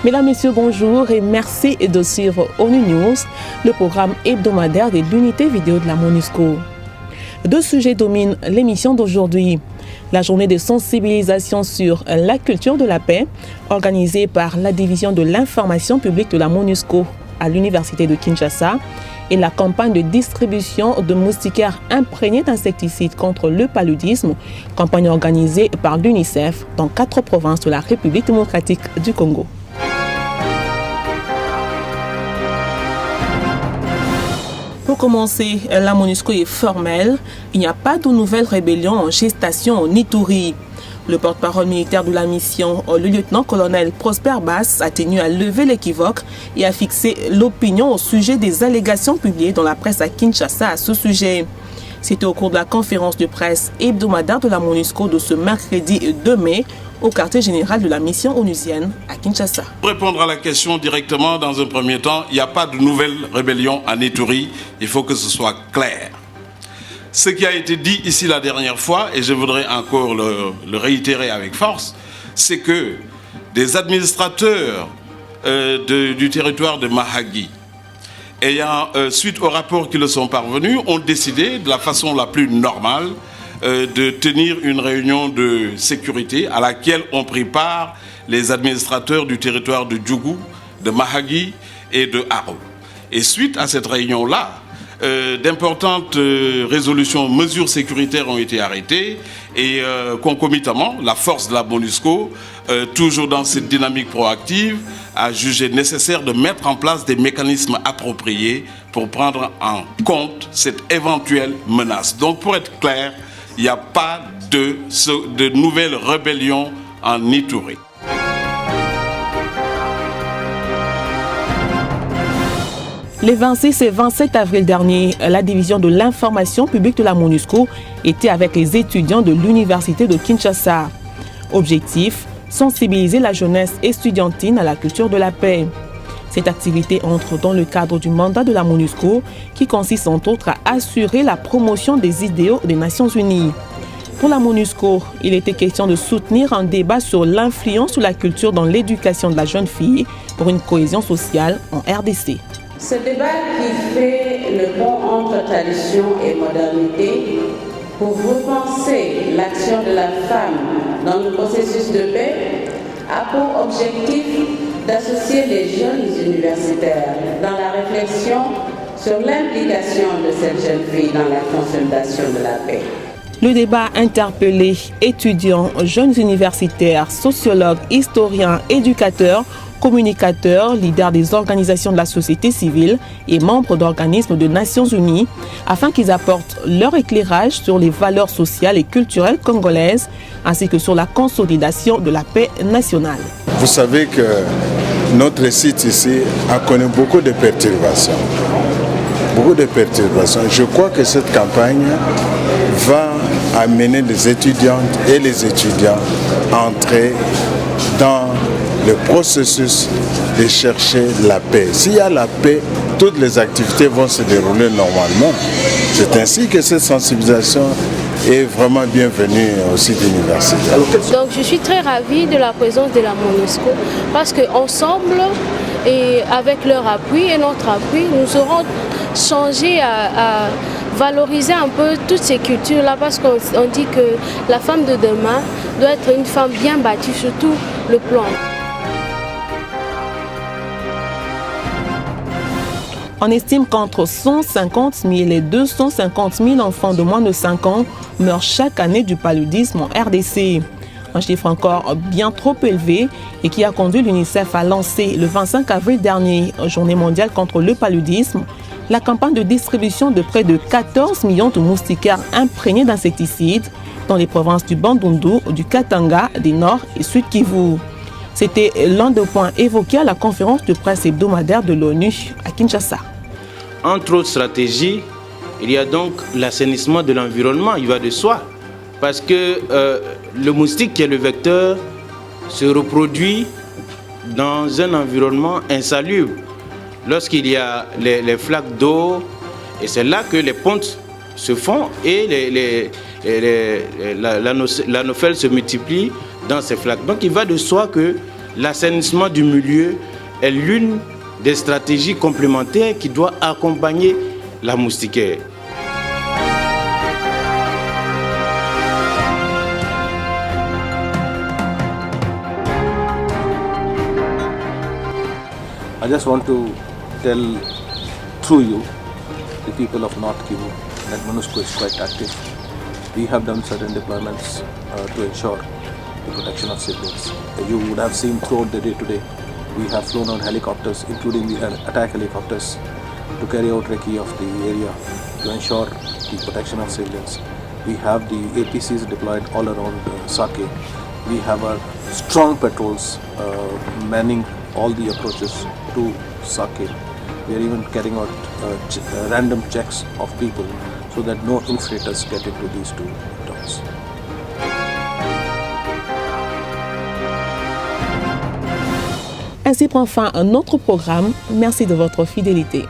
Mesdames, Messieurs, bonjour et merci de suivre ONU News, le programme hebdomadaire de l'unité vidéo de la MONUSCO. Deux sujets dominent l'émission d'aujourd'hui. La journée de sensibilisation sur la culture de la paix, organisée par la division de l'information publique de la MONUSCO à l'université de Kinshasa, et la campagne de distribution de moustiquaires imprégnés d'insecticides contre le paludisme, campagne organisée par l'UNICEF dans 4 provinces de la République démocratique du Congo. Pour commencer, la MONUSCO est formelle. Il n'y a pas de nouvelle rébellion en gestation en Ituri. Le porte-parole militaire de la mission, le lieutenant-colonel Prosper Bass, a tenu à lever l'équivoque et à fixer l'opinion au sujet des allégations publiées dans la presse à Kinshasa à ce sujet. C'était au cours de la conférence de presse hebdomadaire de la MONUSCO de ce mercredi 2 mai au quartier général de la mission onusienne à Kinshasa. Pour répondre à la question directement, dans un premier temps, il n'y a pas de nouvelle rébellion en Ituri. Il faut que ce soit clair. Ce qui a été dit ici la dernière fois, et je voudrais encore le réitérer avec force, c'est que des administrateurs du territoire de Mahagi, ayant, suite aux rapports qui leur sont parvenus, ont décidé de la façon la plus normale de tenir une réunion de sécurité à laquelle ont pris part les administrateurs du territoire de Djougou, de Mahagi et de Haro. Et suite à cette réunion-là, d'importantes résolutions, mesures sécuritaires ont été arrêtées et concomitamment, la force de la MONUSCO, toujours dans cette dynamique proactive, a jugé nécessaire de mettre en place des mécanismes appropriés pour prendre en compte cette éventuelle menace. Donc pour être clair, il n'y a pas de nouvelle rébellion en Ituri. Les 26 et 27 avril dernier, la division de l'information publique de la MONUSCO était avec les étudiants de l'université de Kinshasa. Objectif, sensibiliser la jeunesse estudiantine à la culture de la paix. Cette activité entre dans le cadre du mandat de la MONUSCO qui consiste entre autres à assurer la promotion des idéaux des Nations Unies. Pour la MONUSCO, il était question de soutenir un débat sur l'influence de la culture dans l'éducation de la jeune fille pour une cohésion sociale en RDC. Ce débat qui fait le pont entre tradition et modernité pour repenser l'action de la femme dans le processus de paix a pour objectif d'associer les jeunes universitaires dans la réflexion sur l'implication de cette jeune fille dans la consolidation de la paix. Le débat a interpellé étudiants, jeunes universitaires, sociologues, historiens, éducateurs, communicateurs, leaders des organisations de la société civile et membres d'organismes de Nations Unies afin qu'ils apportent leur éclairage sur les valeurs sociales et culturelles congolaises ainsi que sur la consolidation de la paix nationale. Vous savez que notre site ici a connu beaucoup de perturbations. Beaucoup de perturbations. Je crois que cette campagne va amener les étudiantes et les étudiants à entrer dans le processus de chercher la paix. S'il y a la paix, toutes les activités vont se dérouler normalement. C'est ainsi que cette sensibilisation est vraiment bienvenue au site universitaire. Donc je suis très ravie de la présence de la MONUSCO parce qu'ensemble et avec leur appui et notre appui, nous aurons changé à valoriser un peu toutes ces cultures-là parce qu'on dit que la femme de demain doit être une femme bien bâtie sur tout le plan. On estime qu'entre 150 000 et 250 000 enfants de moins de 5 ans meurent chaque année du paludisme en RDC. Un chiffre encore bien trop élevé et qui a conduit l'UNICEF à lancer le 25 avril dernier, Journée mondiale contre le paludisme, la campagne de distribution de près de 14 millions de moustiquaires imprégnés d'insecticides dans les provinces du Bandundu, du Katanga, du Nord et Sud Kivu. C'était l'un des points évoqués à la conférence de presse hebdomadaire de l'ONU à Kinshasa. Entre autres stratégies, il y a donc l'assainissement de l'environnement, il va de soi. Parce que le moustique qui est le vecteur se reproduit dans un environnement insalubre. Lorsqu'il y a les flaques d'eau, et c'est là que les pontes se font et l'anophèle se multiplie dans ces flaques. Donc il va de soi que l'assainissement du milieu est l'une des stratégies complémentaires qui doit accompagner la moustiquaire. I just want to tell through you, the people of North Kivu, that MONUSCO is quite active. We have done certain deployments to ensure the protection of civilians. You would have seen throughout the day today, we have flown on helicopters, including the attack helicopters, to carry out recce of the area to ensure the protection of civilians. We have the APCs deployed all around Sake. We have our strong patrols manning all the approaches to Sake. We are even carrying out random checks of people so that no infiltrators get into these two towns. Ainsi prend fin un autre programme. Merci de votre fidélité.